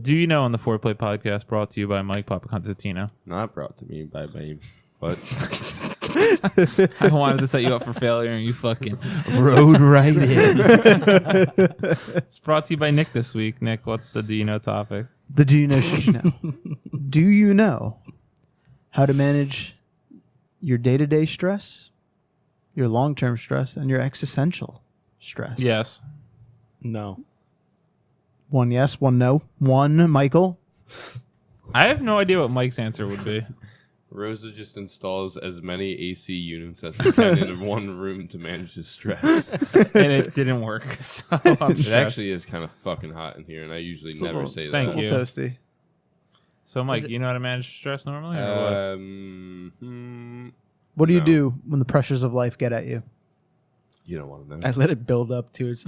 Do you know on the Foreplay podcast brought to you by Mike Papa Constantino? Not brought to me by me. What? I wanted to set you up for failure and you fucking rode right in. It's brought to you by Nick this week. Nick, what's the do you know topic? The do you know should you know? Do you know how to manage your day-to-day stress, your long-term stress, and your existential stress? Yes. No. One yes, one no. One, Michael. I have no idea what Mike's answer would be. Rosa just installs as many AC units as she can in one room to manage the stress. And it didn't work. So I'm It stressed. actually is kind of fucking hot in here, and I usually never say that. Thank you. Toasty. So, Mike, you know how to manage stress normally? Or what? What do you No. do when the pressures of life get at you? You don't want to know. I let it build up to its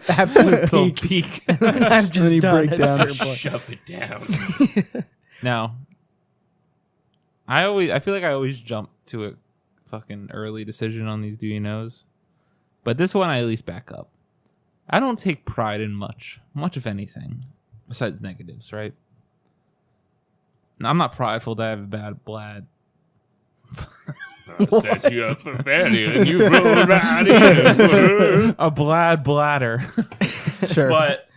absolute Till peak. peak. I'm just Then you done break at a down. certain point. Shove it down. Now, I feel like I always jump to a fucking early decision on these do you knows. But this one I at least back up. I don't take pride in much of anything, besides negatives, right? Now, I'm not prideful that I have a bad blad. I'll set you up for failure, and you roll right in. A bladder. Sure. But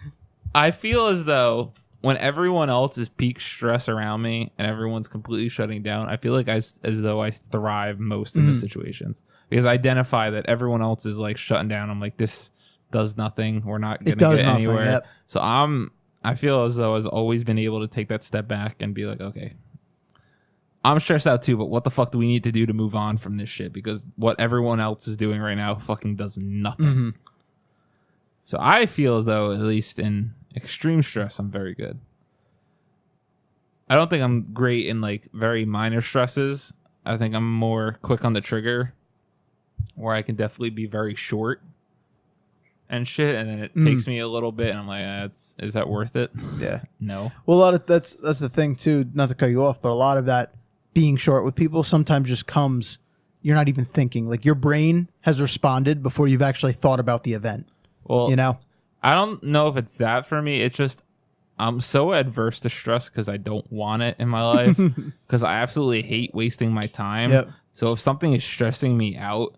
I feel as though when everyone else is peak stress around me and everyone's completely shutting down, I feel like as though I thrive most in those situations because I identify that everyone else is like shutting down. I'm like, this does nothing. We're not going to does get nothing, anywhere. yep. So I feel as though I've always been able to take that step back and be like, okay, I'm stressed out too, but what the fuck do we need to do to move on from this shit? Because what everyone else is doing right now fucking does nothing. Mm-hmm. So I feel as though, at least in extreme stress, I'm very good. I don't think I'm great in like very minor stresses. I think I'm more quick on the trigger, where I can definitely be very short and shit, and then it takes me a little bit, and I'm like, is that worth it? Yeah. No. Well, a lot of that's the thing too. Not to cut you off, but a lot of that being short with people sometimes just comes. You're not even thinking. Like your brain has responded before you've actually thought about the event. Well, You know. I don't know if it's that for me. It's just I'm so adverse to stress because I don't want it in my life because I absolutely hate wasting my time. Yep. So if something is stressing me out,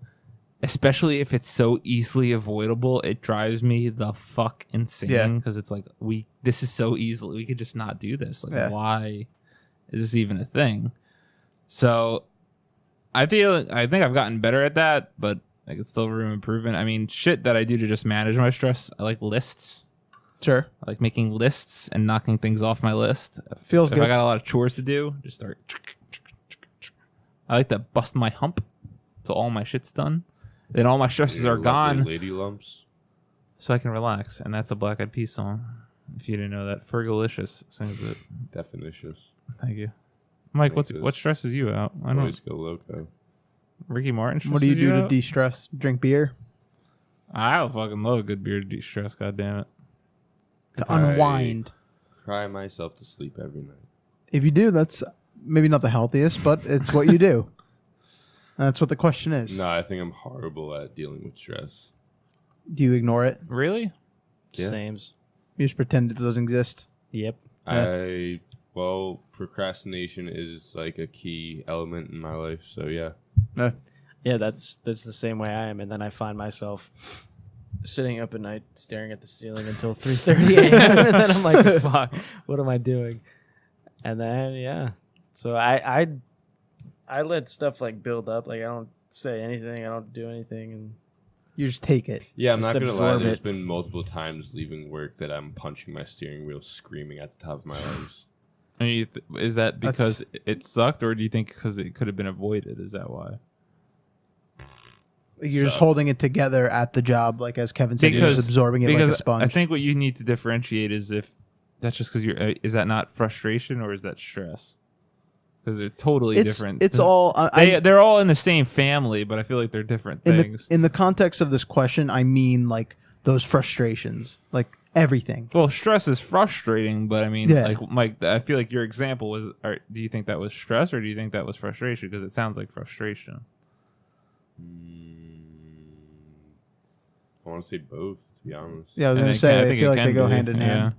especially if it's so easily avoidable, it drives me the fuck insane because it's like this is so easily we could just not do this. Like why is this even a thing? So I think I've gotten better at that, but I could still room improvement. I mean, shit that I do to just manage my stress. I like lists. Sure. I like making lists and knocking things off my list. Feels if good. I got a lot of chores to do, just start. I like to bust my hump till all my shit's done. Then all my stresses are gone, Lady lumps. so I can relax. And that's a Black Eyed Peas song. If you didn't know that, Fergalicious sings it. Definitions. Thank you, Mike. Thank What stresses you out? I don't. Always go loco. Ricky Martin. What do you stresses do to out? de-stress? Drink beer I fucking love a good beer to de-stress. God damn it. to unwind. Cry myself to sleep every night. If you do, that's maybe not the healthiest, but it's what you do. And that's what the question is. No, I think I'm horrible at dealing with stress. Do you ignore it? Really? Yeah. Sames. You just pretend it doesn't exist. Yep. Procrastination is like a key element in my life. So yeah. Yeah, that's the same way I am, and then I find myself sitting up at night staring at the ceiling until 3:30 a.m. and then I'm like, fuck, what am I doing? And then so I let stuff like build up. Like I don't say anything, I don't do anything, and You just take it. Yeah, I'm Just not gonna lie. absorb There's it. been multiple times leaving work that I'm punching my steering wheel, screaming at the top of my lungs. I mean, is that because it sucked, or do you think because it could have been avoided? Is that why? You're just holding it together at the job, like as Kevin said, you're Because- just absorbing it like a sponge. I think what you need to differentiate is if that's just because you're. Is that not frustration or is that stress? Because they're totally different. It's all They're all in the same family, but I feel like they're different things. in the context of this question. I mean, like those frustrations, like everything. Well, stress is frustrating, but I mean, Yeah. like Mike, I feel like your example was. Do you think that was stress or do you think that was frustration? Because it sounds like frustration. I want to say both, to be honest. Yeah, I was And gonna it say can- I think feel it like they can go be, hand in hand.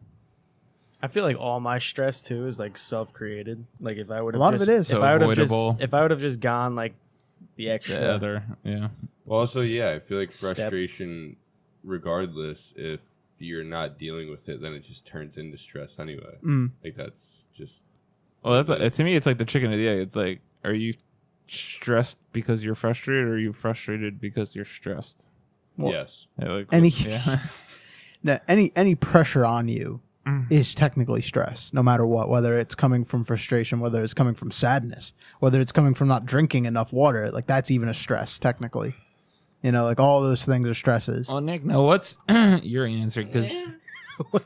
I feel like all my stress too is like self-created. Like if I would have A lot of it is. if So I would have avoidable. just if I would have just gone like the extra The other, yeah. Well, also, yeah, I feel like Step. frustration, regardless, if you're not dealing with it, then it just turns into stress anyway. Like that's just. Well, that's to me, it's like the chicken and the egg. It's like, are you stressed because you're frustrated, or are you frustrated because you're stressed? Well, yes. Yeah, like, Any yeah. no, any pressure on you is technically stress, no matter what. Whether it's coming from frustration, whether it's coming from sadness, whether it's coming from not drinking enough water, like that's even a stress technically. You know, like all those things are stresses. Well, Nick, now what's your answer? Because what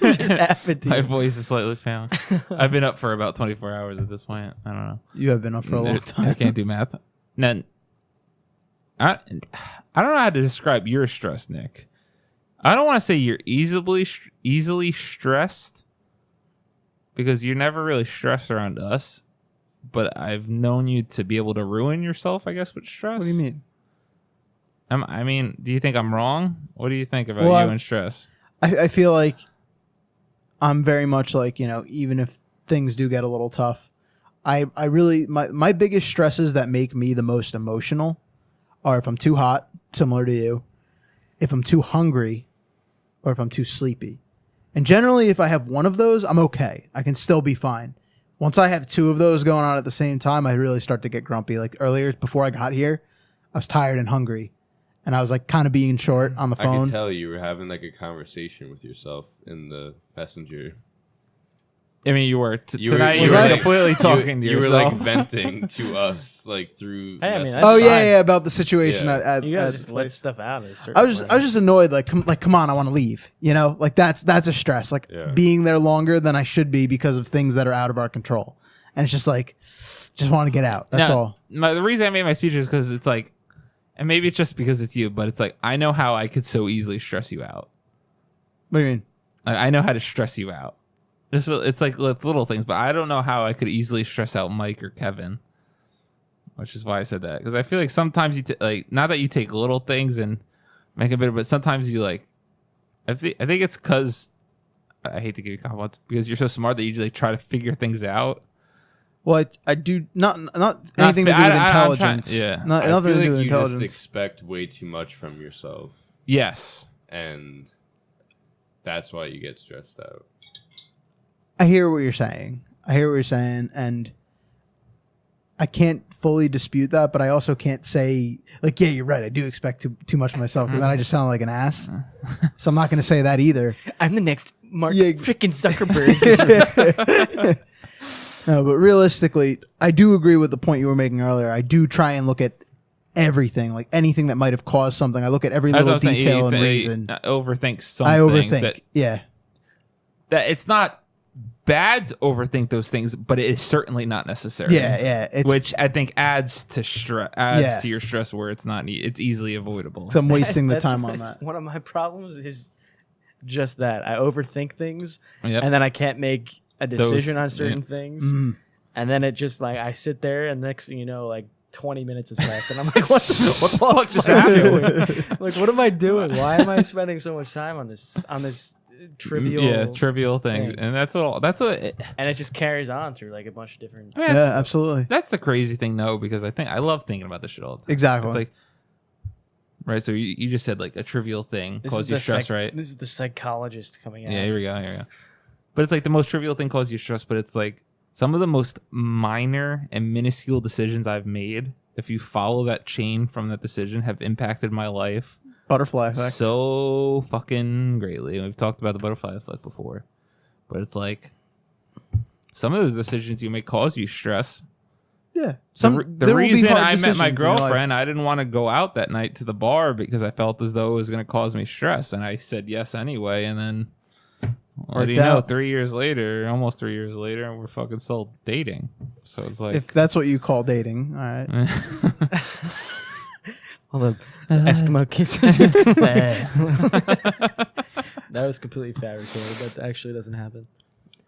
just happened to my you? voice is slightly found. I've been up for about 24 hours at this point. I don't know. You have been up for a long time. I can't do math. Now, I don't know how to describe your stress, Nick. I don't want to say you're easily stressed because you're never really stressed around us, but I've known you to be able to ruin yourself, I guess, with stress. What do you mean? I mean, do you think I'm wrong? What do you think about Well, you and stress? I feel like I'm very much like, you know, even if things do get a little tough, I really, my biggest stresses that make me the most emotional are if I'm too hot, similar to you, if I'm too hungry, or if I'm too sleepy. And generally, if I have one of those, I'm okay. I can still be fine. Once I have two of those going on at the same time, I really start to get grumpy. Like earlier, before I got here, I was tired and hungry. And I was like kind of being short on the I phone. could tell you were having like a conversation with yourself in the messenger. I mean, you were You tonight. were- You was were I- completely talking to You were yourself. like venting to us, like through. Hey, I mean, messages. that's Oh yeah, fine. yeah, about the situation Yeah. at You gotta at just the let place. stuff out. At a certain I was point. just annoyed. Like, come on, I want to leave. You know, like that's a stress. Like Yeah. being there longer than I should be because of things that are out of our control. And it's just like, just want to get out. That's Now, all. The reason I made my speech is because it's like, and maybe it's just because it's you, but it's like I know how I could so easily stress you out. What do you mean? Like, I know how to stress you out. It's like little things, but I don't know how I could easily stress out Mike or Kevin, which is why I said that. Because I feel like sometimes you like, not that you take little things and make it better, but sometimes you like. I think it's because I hate to give you compliments because you're so smart that you like try to figure things out. Well, I do not anything to do with intelligence. yeah. Not, I nothing feel to do like with you just intelligence. expect way too much from yourself, Yes. and that's why you get stressed out. I hear what you're saying. And I can't fully dispute that, but I also can't say like, yeah, you're right. I do expect too much of myself, because then I just sound like an ass. So I'm not going to say that either. I'm the next Mark Yeah. freaking Zuckerberg. No, but realistically, I do agree with the point you were making earlier. I do try and look at everything, like anything that might have caused something. I look at every That's little what I'm saying. detail You and think- reason. Overthink some I things overthink. Yeah. that it's not bad to overthink those things, but it is certainly not necessary. Yeah. It's, Which I think adds to Yeah. to your stress where it's not it's easily avoidable. so I'm wasting the That's time what- on that. One of my problems is just that I overthink things, Yep. and then I can't make a decision on yeah. certain things, Mm. and then it just like I sit there, and next thing you know, like 20 minutes has passed, and I'm like, what the fuck just happened? Like, what am I doing? Why am I spending so much time on this trivial? trivial thing. thing. And that's what And it just carries on through like a bunch of different. I mean, Yeah, that's, absolutely. that's the crazy thing though, because I love thinking about this shit all the time. Exactly. It's like, right, so you just said like a trivial thing causes you stress, right? This is the psychologist coming out. Yeah, here we go. But it's like the most trivial thing causes you stress, but it's like some of the most minor and minuscule decisions I've made, if you follow that chain from that decision, have impacted my life Butterfly effect. so fucking greatly. We've talked about the butterfly effect before, but it's like some of those decisions you make cause you stress. Yeah. The there will be reason hard I met decisions my in your life. girlfriend, I didn't want to go out that night to the bar because I felt as though it was going to cause me stress, and I said yes anyway. And then, what do you know? out. 3 years later, almost 3 years later, and we're fucking still dating. So it's like, If that's what you call dating, all right. All the Eskimo kisses. That was completely fabricated. That actually doesn't happen.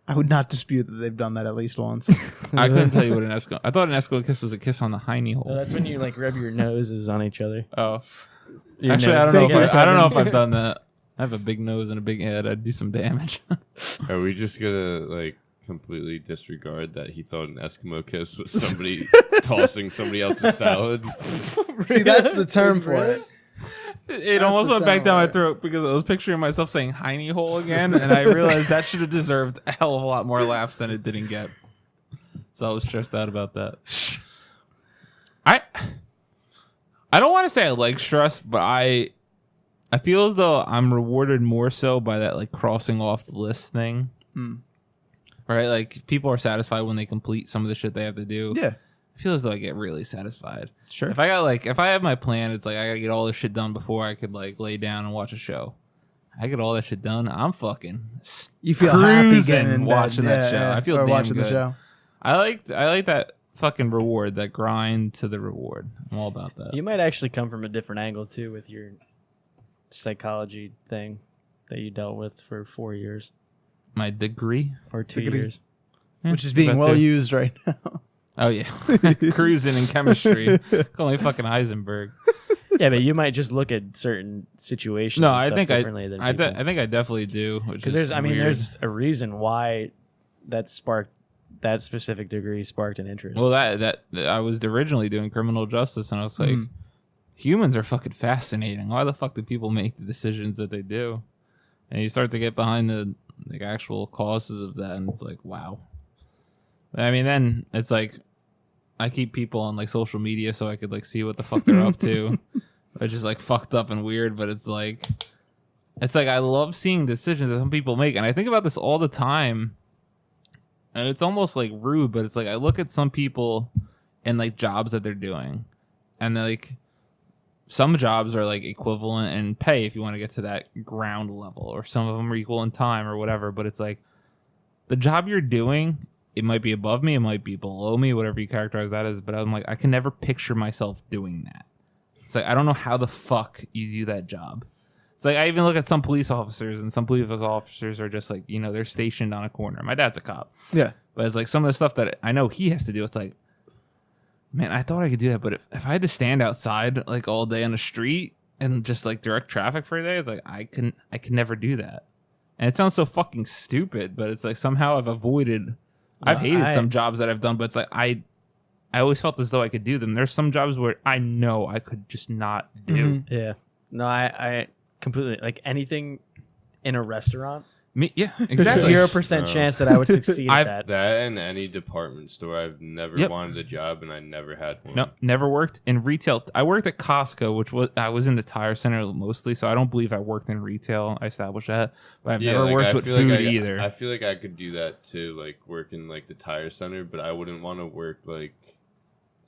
I would not dispute that they've done that at least once. I couldn't tell you what an Eskimo. I thought an Eskimo kiss was a kiss on the hiney hole. No, that's when you like rub your noses on each other. Oh, Your actually, nose I don't know. Thank you, I don't know if Kevin. I've done that. I have a big nose and a big head. I'd do some damage. Are we just gonna like completely disregard that he thought an Eskimo kiss was somebody tossing somebody else's salad? See, that's the term for it. It almost went back down my throat because I was picturing myself saying hiney hole again, and I realized that should have deserved a hell of a lot more laughs than it didn't get. So I was stressed out about that. I don't want to say I like stress, but I feel as though I'm rewarded more so by that like crossing off the list thing. Right? Like people are satisfied when they complete some of the shit they have to do. Yeah. I feel as though I get really satisfied. Sure. If I have my plan, it's like I gotta get all this shit done before I could like lay down and watch a show. I get all that shit done. I'm fucking You feel happy getting in watching bed. that show. I feel damn watching good. the show. I like that fucking reward, that grind to the reward. I'm all about that. You might actually come from a different angle too with your psychology thing that you dealt with for 4 years My degree or 2 Degree. years. Which is being That's well it. used right now. Oh yeah, cruising in chemistry. Call me fucking Heisenberg. Yeah, but you might just look at certain situations. No, and I stuff think differently than I people. think I definitely do. Because there's a reason why that specific degree sparked an interest. Well, that I was originally doing criminal justice, and I was like, humans are fucking fascinating. Why the fuck do people make the decisions that they do? And you start to get behind the like actual causes of that, and it's like, wow. I mean, then it's like I keep people on like social media so I could like see what the fuck they're up to, which is like fucked up and weird. But it's like I love seeing decisions that some people make, and I think about this all the time. And it's almost like rude, but it's like I look at some people and like jobs that they're doing, and like some jobs are like equivalent in pay if you want to get to that ground level, or some of them are equal in time or whatever. But it's like the job you're doing, it might be above me, it might be below me, whatever you characterize that as. But I'm like, I can never picture myself doing that. It's like I don't know how the fuck you do that job. It's like I even look at some police officers, and some police officers are just like, you know, they're stationed on a corner. My dad's a cop. Yeah. But it's like some of the stuff that I know he has to do. It's like, man, I thought I could do that. But if I had to stand outside like all day on the street and just like direct traffic for a day, it's like I can never do that. And it sounds so fucking stupid, but it's like somehow I've hated some jobs that I've done, but it's like I always felt as though I could do them. There's some jobs where I know I could just not do. Yeah. No, I completely like anything in a restaurant. Yeah, exactly. 0% chance that I would succeed at that. That and any department store. I've never wanted a job, and I never had one. No, never worked in retail. I worked at Costco, I was in the tire center mostly, so I don't believe I worked in retail. I established that, but I've never worked with food either. I feel like I could do that too, like work in like the tire center, but I wouldn't want to work like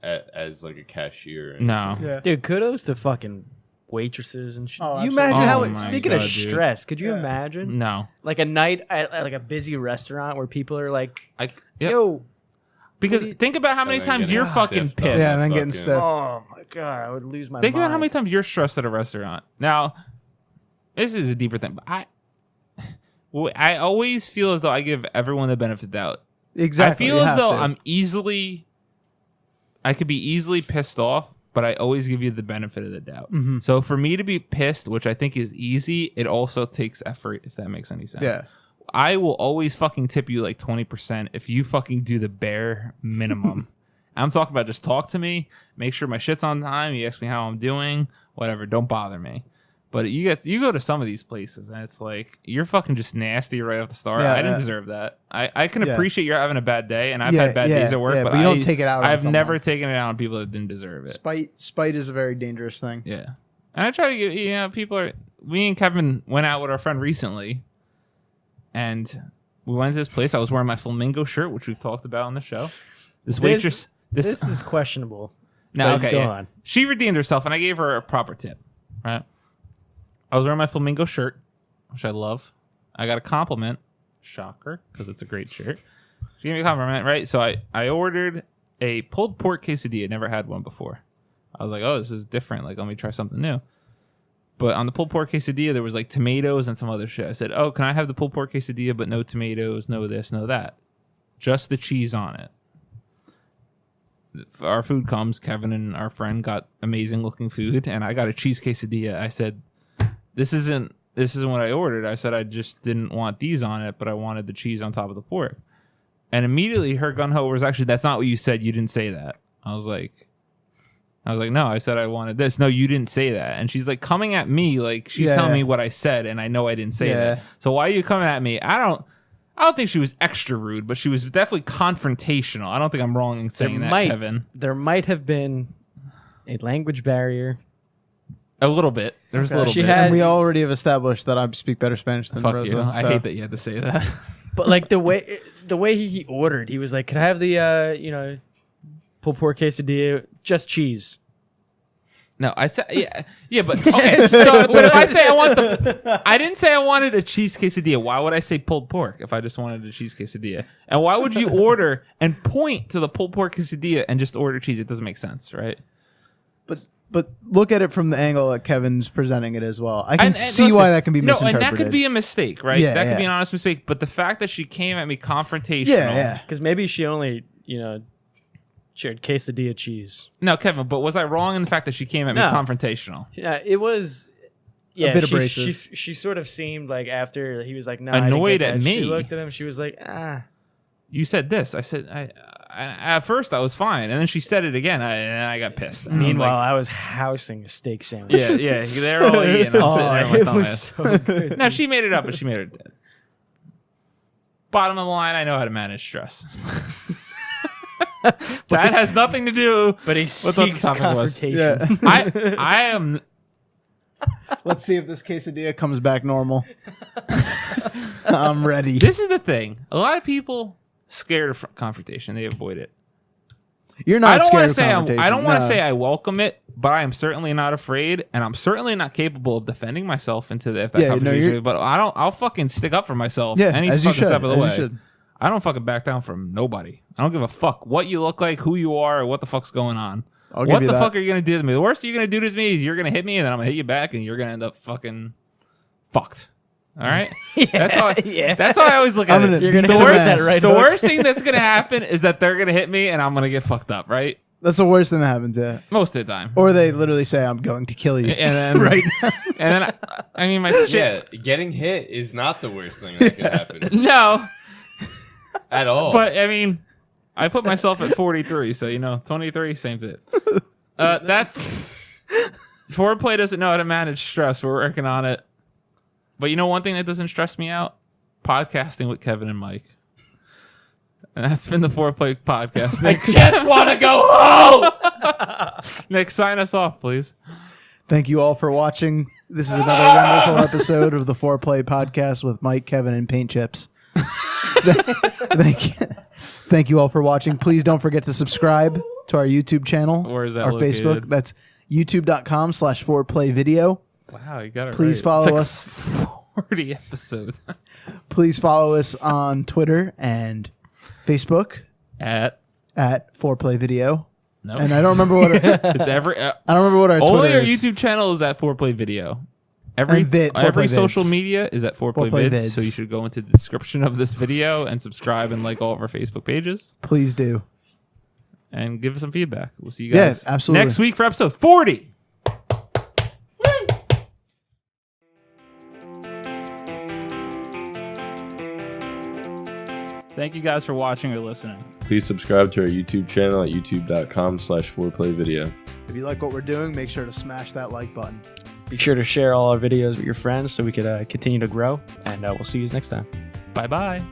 as like a cashier. No, Yeah. Dude, kudos to fucking waitresses and shit. Oh, You absolutely. imagine how Oh it, my speaking of God, dude. stress, could you imagine no. like a night at like a busy restaurant where people are like, Yep. yo, Because what do you- think about how many And then times getting you're stiffed fucking up. pissed. Yeah, and then getting Fucking- stiff. oh my God, I would lose my Think mind. about how many times you're stressed at a restaurant. Now, this is a deeper thing, but I always feel as though I give everyone the benefit of the doubt. Exactly. I feel you as have though to. I could be easily pissed off, but I always give you the benefit of the doubt. Mm-hmm. So for me to be pissed, which I think is easy, it also takes effort, if that makes any sense. Yeah. I will always fucking tip you like 20% if you fucking do the bare minimum. I'm talking about just talk to me, make sure my shit's on time, you ask me how I'm doing, whatever, don't bother me. But you go to some of these places and it's like you're fucking just nasty right off the start. Yeah, I didn't yeah. deserve that. I can Yeah. appreciate you're having a bad day, and I've Yeah, had bad yeah, days at work, yeah, but but you don't take it out on I've never someone. taken it out on people that didn't deserve it. Spite is a very dangerous thing. Yeah. And I try to get, me and Kevin went out with our friend recently, and we went to this place. I was wearing my flamingo shirt, which we've talked about on the show. This waitress, This is questionable. no, but okay, go yeah. on. She redeemed herself, and I gave her a proper tip, right? I was wearing my flamingo shirt, which I love. I got a compliment. Shocker, because it's a great shirt. She gave me a compliment, right? So I ordered a pulled pork quesadilla. Never had one before. I was like, oh, this is different. Like, let me try something new. But on the pulled pork quesadilla, there was like tomatoes and some other shit. I said, oh, can I have the pulled pork quesadilla, but no tomatoes, no this, no that? Just the cheese on it. Our food comes. Kevin and our friend got amazing looking food, and I got a cheese quesadilla. I said, this isn't this isn't what I ordered. I said I just didn't want these on it, but I wanted the cheese on top of the pork. And immediately her gung-ho was actually, that's not what you said. You didn't say that. I was like, no, I said I wanted this. No, you didn't say that. And she's like coming at me like she's telling me what I said, and I know I didn't say that. So why are you coming at me? I don't think she was extra rude, but she was definitely confrontational. I don't think I'm wrong in saying Kevin. There might have been a language barrier. A little bit. There's a little bit. And we already have established that I speak better Spanish than Fuck Rosa. you. I hate that you had to say that. But like the way he ordered, he was like, "Could I have the pulled pork quesadilla, just cheese?" No, I said yeah, but okay. So, but if I say I didn't say I wanted a cheese quesadilla. Why would I say pulled pork if I just wanted a cheese quesadilla? And why would you order and point to the pulled pork quesadilla and just order cheese? It doesn't make sense, right? But look at it from the angle that Kevin's presenting it as well. I can see why that can be misinterpreted. No, and that could be a mistake, right? Yeah, that could be an honest mistake. But the fact that she came at me confrontational. Yeah. Because maybe she only, shared quesadilla cheese. No, Kevin, but was I wrong in the fact that she came at me confrontational? Yeah, it was. Yeah, a bit abrasive. She sort of seemed like after he was like, "No," annoyed at me. She looked at him. She was like, "Ah." You said this. I said I at first I was fine, and then she said it again, and I got pissed. Meanwhile, I was housing a steak sandwich. Yeah, they're all eating. I'm sitting there with my it was so good. No, she made it up, but she made it dead. Bottom of the line, I know how to manage stress. That has nothing to do. But he seeks confrontation. Yeah. I am. Let's see if this quesadilla comes back normal. I'm ready. This is the thing. A lot of people scared of confrontation. They avoid it. You're not scared of confrontation. I don't want to say I welcome it, but I am certainly not afraid, and I'm certainly not capable of defending myself into if that confrontation. But I'll fucking stick up for myself. any fucking step of the way. I don't fucking back down from nobody. I don't give a fuck what you look like, who you are, or what the fuck's going on. What the fuck are you gonna do to me? The worst you're gonna do to me is you're gonna hit me, and then I'm gonna hit you back, and you're gonna end up fucking fucked. All right, that's how I always look at it. You're gonna the worst thing that's gonna happen is that they're gonna hit me, and I'm gonna get fucked up. Right? That's the worst thing that happens. Yeah, most of the time. Or they literally say, "I'm going to kill you," and then and then I mean my shit. Yeah, getting hit is not the worst thing that could happen. No, at all. But I mean, I put myself at 43, so 23, same thing. That's foreplay doesn't know how to manage stress. We're working on it. But one thing that doesn't stress me out? Podcasting with Kevin and Mike. And that's been the Foreplay Podcast. Nick, I just want to go home. Nick, sign us off, please. Thank you all for watching. This is another wonderful episode of the Foreplay Podcast with Mike, Kevin, and Paint Chips. Thank you all for watching. Please don't forget to subscribe to our YouTube channel. Where is that our located? Facebook. That's youtube.com/4playvideo. Wow, you got it Please right. follow us. 40 episodes. Please follow us on Twitter and Facebook at 4playvideo. No, and I don't remember what it's every. I don't remember what our only Twitter our is. YouTube channel is at 4playvideo. Every social media is at 4playvids, so you should go into the description of this video and subscribe and like all of our Facebook pages. Please do. And give us some feedback. We'll see you guys absolutely. next week for episode 40. Thank you guys for watching or listening. Please subscribe to our YouTube channel at youtube.com/4playvideo. If you like what we're doing, make sure to smash that like button. Be sure to share all our videos with your friends so we could continue to grow. And we'll see you next time. Bye-bye.